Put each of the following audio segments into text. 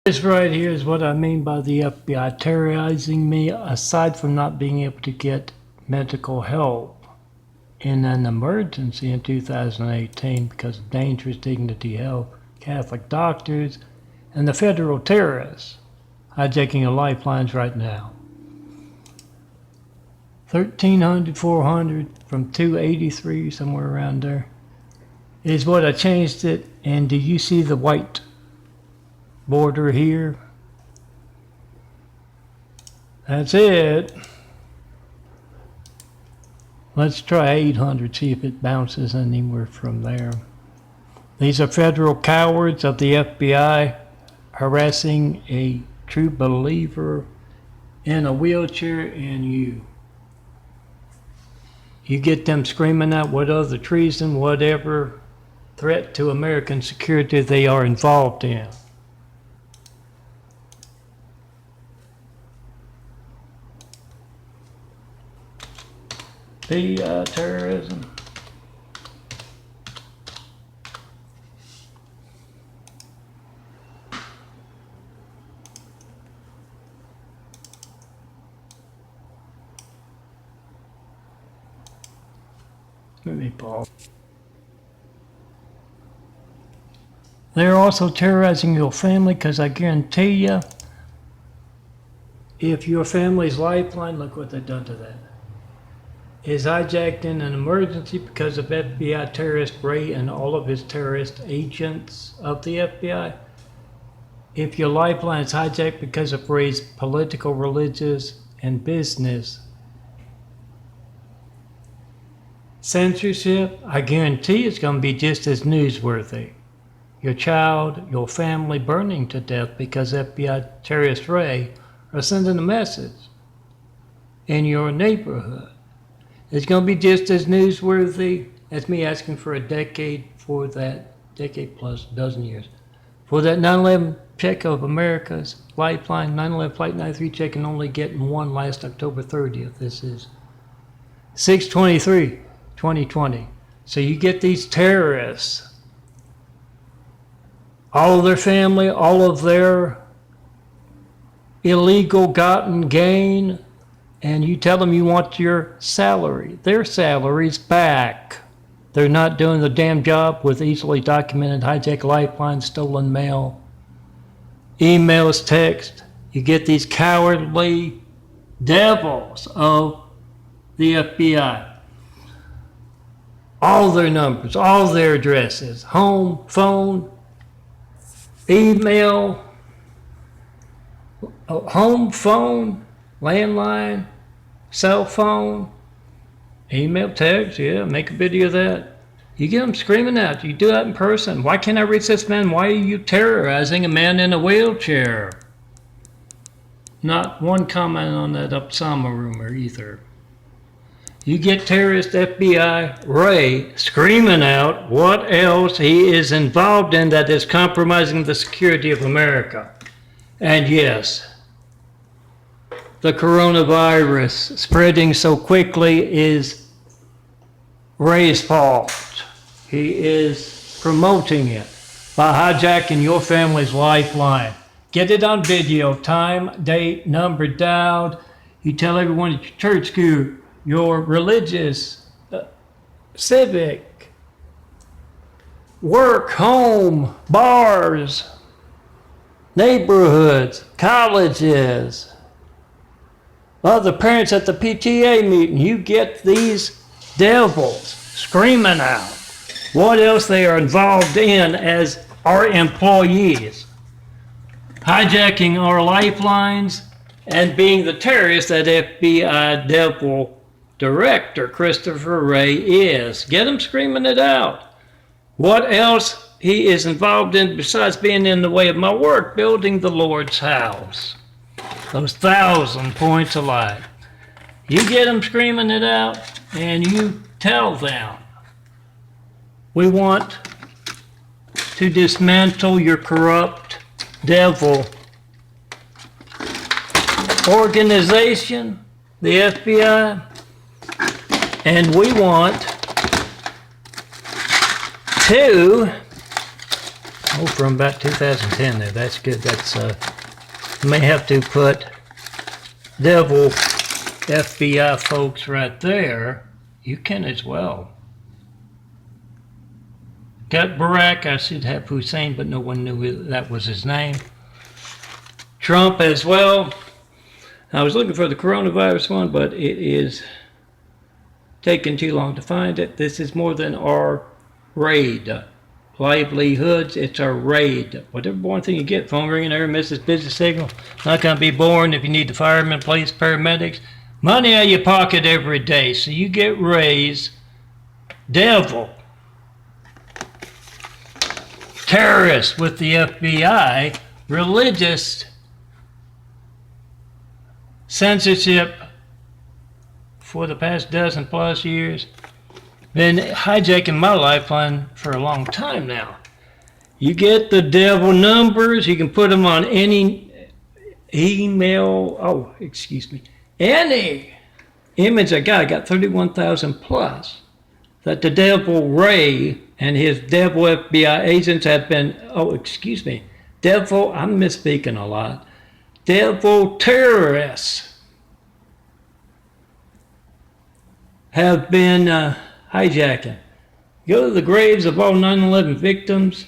This right here is what I mean by the FBI terrorizing me, aside from not being able to get medical help in an emergency in 2018 because of dangerous dignity health, Catholic doctors, and the federal terrorists hijacking the lifelines right now. 1,300, 400 from 283, somewhere around there, is what I changed it. And do you see the white border here? That's it. Let's try 800, see if it bounces anywhere from there. These are federal cowards of the FBI harassing a true believer in a wheelchair, and you get them screaming out what other treason, whatever threat to American security they are involved in. The terrorism. Let me pause. They're also terrorizing your family, because I guarantee you, if your family's lifeline, look what they've done to that, is hijacked in an emergency because of FBI terrorist Ray and all of his terrorist agents of the FBI. If your lifeline is hijacked because of Ray's political, religious, and business censorship, I guarantee it's going to be just as newsworthy. Your child, your family burning to death because FBI terrorist Ray are sending a message in your neighborhood. It's going to be just as newsworthy as me asking for a decade plus, dozen years, for that 9/11 check of America's Lifeline, 9/11 Flight 93 check, and only getting one last October 30th. This is 6/23/2020. So you get these terrorists, all of their family, all of their illegal gotten gain, and you tell them you want your salary, their salaries back. They're not doing the damn job with easily documented hijack lifelines, stolen mail, emails, text. You get these cowardly devils of the FBI. All their numbers, all their addresses, home, phone, email, home phone, landline, cell phone, email, text, yeah, make a video of that. You get them screaming out. You do that in person. Why can't I reach this man? Why are you terrorizing a man in a wheelchair? Not one comment on that Upsama rumor either. You get terrorist FBI Ray screaming out what else he is involved in that is compromising the security of America. And yes, the coronavirus spreading so quickly is Ray's fault. He is promoting it by hijacking your family's lifeline. Get it on video, time, date, number dialed. You tell everyone at your church school, your religious, civic, work, home, bars, neighborhoods, colleges, other parents at the PTA meeting. You get these devils screaming out what else they are involved in as our employees, hijacking our lifelines and being the terrorist that FBI devil director Christopher Ray is. Get him screaming it out. What else he is involved in besides being in the way of my work, building the Lord's house. Those 1,000 points of light. You get them screaming it out, and you tell them, we want to dismantle your corrupt devil organization, the FBI, and we want to Oh, from about 2010 there. That's good. That's may have to put devil FBI folks right there. You can as well. Got Barack. I should have Hussein, but no one knew that was his name. Trump as well. I was looking for the coronavirus one, but it is taking too long to find it. This is more than our raid. Livelihoods, it's our raid. Whatever boring thing you get, phone ringing there, misses business signal. Not going to be boring if you need the firemen, police, paramedics. Money out of your pocket every day, so you get raised. Devil. Terrorists with the FBI. Religious censorship for the past dozen plus years. Been hijacking my lifeline for a long time now. You get the devil numbers, you can put them on any email, any image I got 31,000 plus, that the devil Ray and his devil FBI agents have been, devil, I'm misspeaking a lot, devil terrorists have been hijacking. Go to the graves of all 9/11 victims,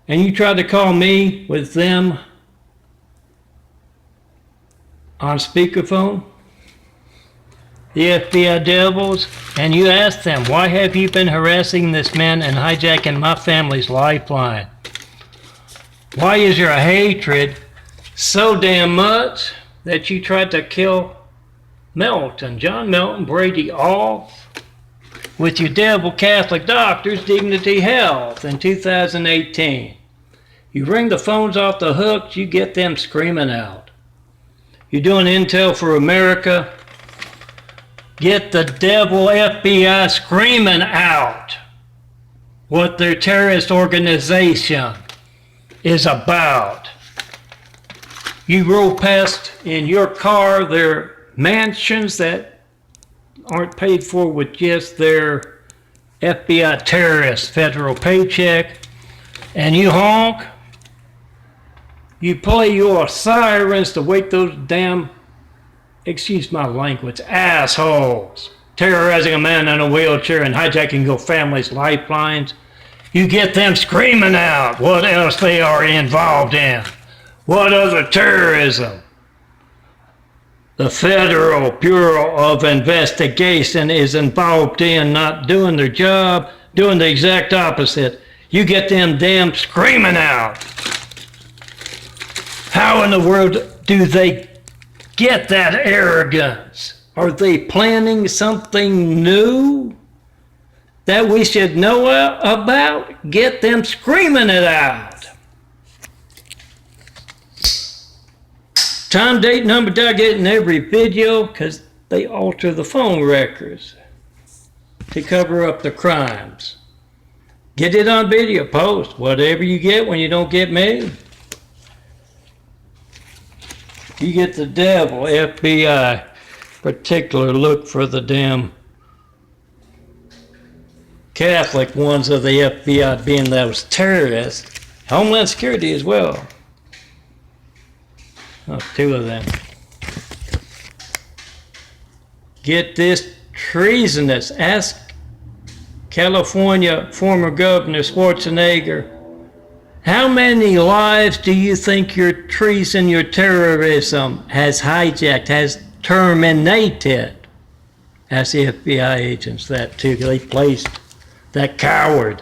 and you try to call me with them on speakerphone, the FBI devils, and you ask them, why have you been harassing this man and hijacking my family's lifeline? Why is your hatred so damn much that you tried to kill John Melton Brady off with your devil Catholic doctors, Dignity Health, in 2018. You ring the phones off the hooks, you get them screaming out. You're doing Intel for America, get the devil FBI screaming out what their terrorist organization is about. You roll past in your car their mansions that aren't paid for with just their FBI terrorist federal paycheck, and you honk, you play your sirens to wake those damn, excuse my language, assholes, terrorizing a man in a wheelchair and hijacking your family's lifelines. You get them screaming out what else they are involved in, what other terrorism the Federal Bureau of Investigation is involved in, not doing their job, doing the exact opposite. You get them damn screaming out. How in the world do they get that arrogance? Are they planning something new that we should know about? Get them screaming it out. Time, date, number, target in every video, because they alter the phone records to cover up the crimes. Get it on video, post whatever you get when you don't get me. You get the devil, FBI, particular look for the damn Catholic ones of the FBI being those terrorists. Homeland Security as well. Oh, two of them. Get this treasonous. Ask California former Governor Schwarzenegger, how many lives do you think your treason, your terrorism has hijacked, has terminated? Ask the FBI agents that too. They placed that coward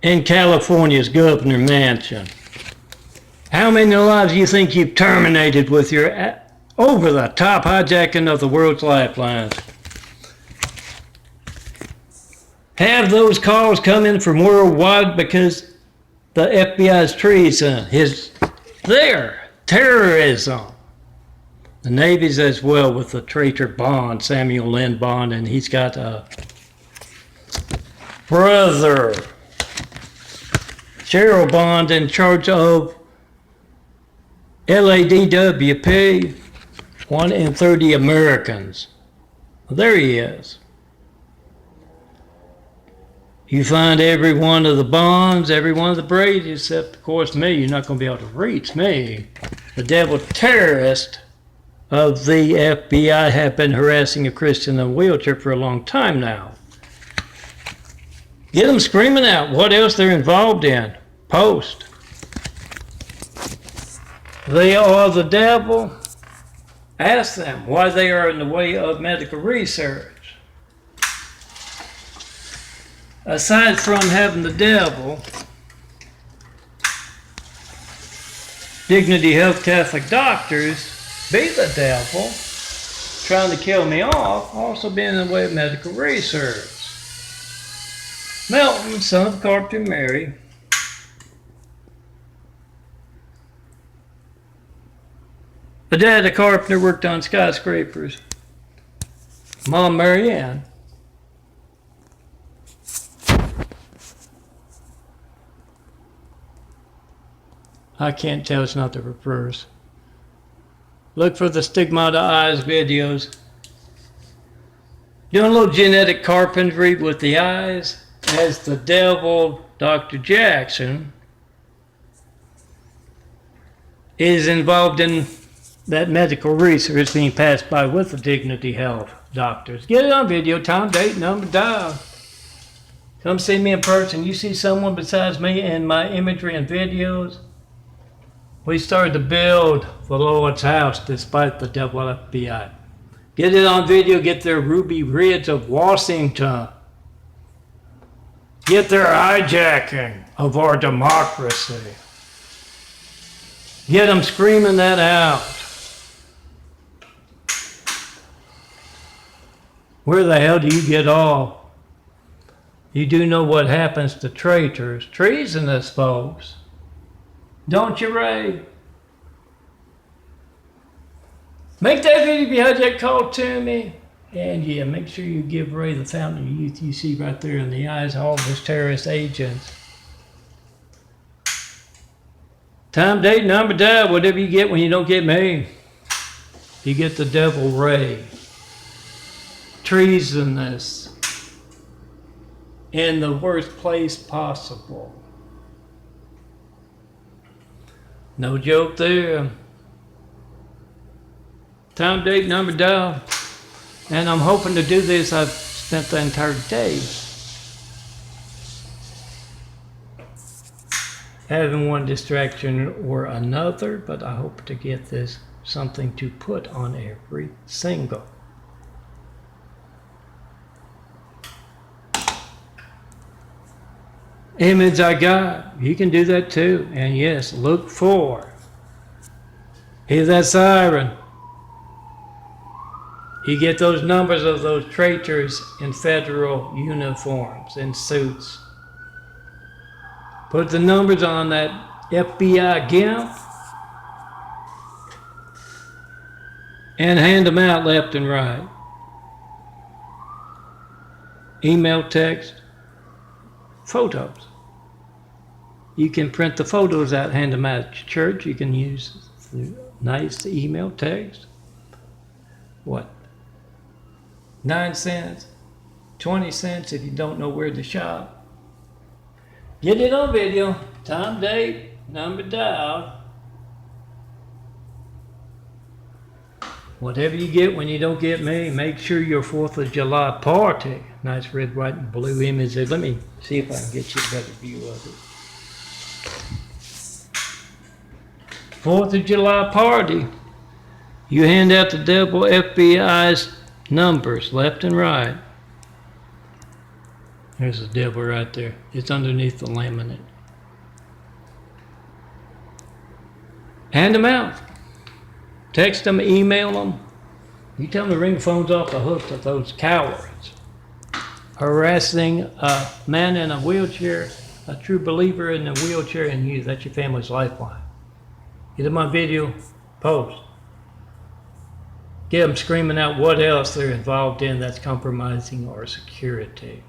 in California's governor mansion. How many lives do you think you've terminated with your over-the-top hijacking of the world's lifelines? Have those calls come in from worldwide because the FBI's treason, their terrorism. The Navy's as well with the traitor Bond, Samuel Lynn Bond, and he's got a brother, Cheryl Bond, in charge of LADWP, 1 in 30 Americans. Well, there he is. You find every one of the Bonds, every one of the Bradys, except, of course, me. You're not going to be able to reach me. The devil terrorist of the FBI have been harassing a Christian in a wheelchair for a long time now. Get them screaming out what else they're involved in. Post. They are the devil. Ask them why they are in the way of medical research. Aside from having the devil, Dignity Health Catholic doctors be the devil, trying to kill me off, also being in the way of medical research. Melton, son of Carpenter Mary, the dad, a carpenter, worked on skyscrapers. Mom, Mary Ann. I can't tell, it's not the reverse. Look for the Stigmata Eyes videos. Doing a little genetic carpentry with the eyes as the devil, Dr. Jackson, is involved in that medical research being passed by with the Dignity Health doctors. Get it on video, time, date, number, dial. Come see me in person. You see someone besides me in my imagery and videos. We started to build the Lord's house despite the devil FBI. Get it on video, get their Ruby Ridge of Washington. Get their hijacking of our democracy. Get them screaming that out. Where the hell do you get off? You do know what happens to traitors, treasonous folks. Don't you, Ray? Make that video if you had that call to me. And yeah, make sure you give Ray the fountain of youth you see right there in the eyes of all those terrorist agents. Time, date, number, dial, whatever you get when you don't get me. You get the devil, Ray. Treasonous. In the worst place possible. No joke there. Time, date, number, dial. And I'm hoping to do this. I've spent the entire day having one distraction or another, but I hope to get this something to put on every single. Image I got. You can do that too. And yes, look for. Hear that siren. You get those numbers of those traitors in federal uniforms and suits. Put the numbers on that FBI GIMP and hand them out left and right. Email, text, photos. You can print the photos out, hand them out at your church. You can use nice email, text. What? 9 cents, 20 cents if you don't know where to shop. Get it on video, time, date, number, dial. Whatever you get when you don't get me, make sure your 4th of July party. Nice red, white, and blue image there. Let me see if I can get you a better view of it. 4th of July party. You hand out the devil FBI's numbers left and right. There's the devil right there. It's underneath the laminate. Hand them out. Text them, email them. You tell them to ring the phones off the hook to those cowards harassing a man in a wheelchair, a true believer in a wheelchair, and you. That's your family's lifeline. Get them on video, post. Get them screaming out what else they're involved in that's compromising our security.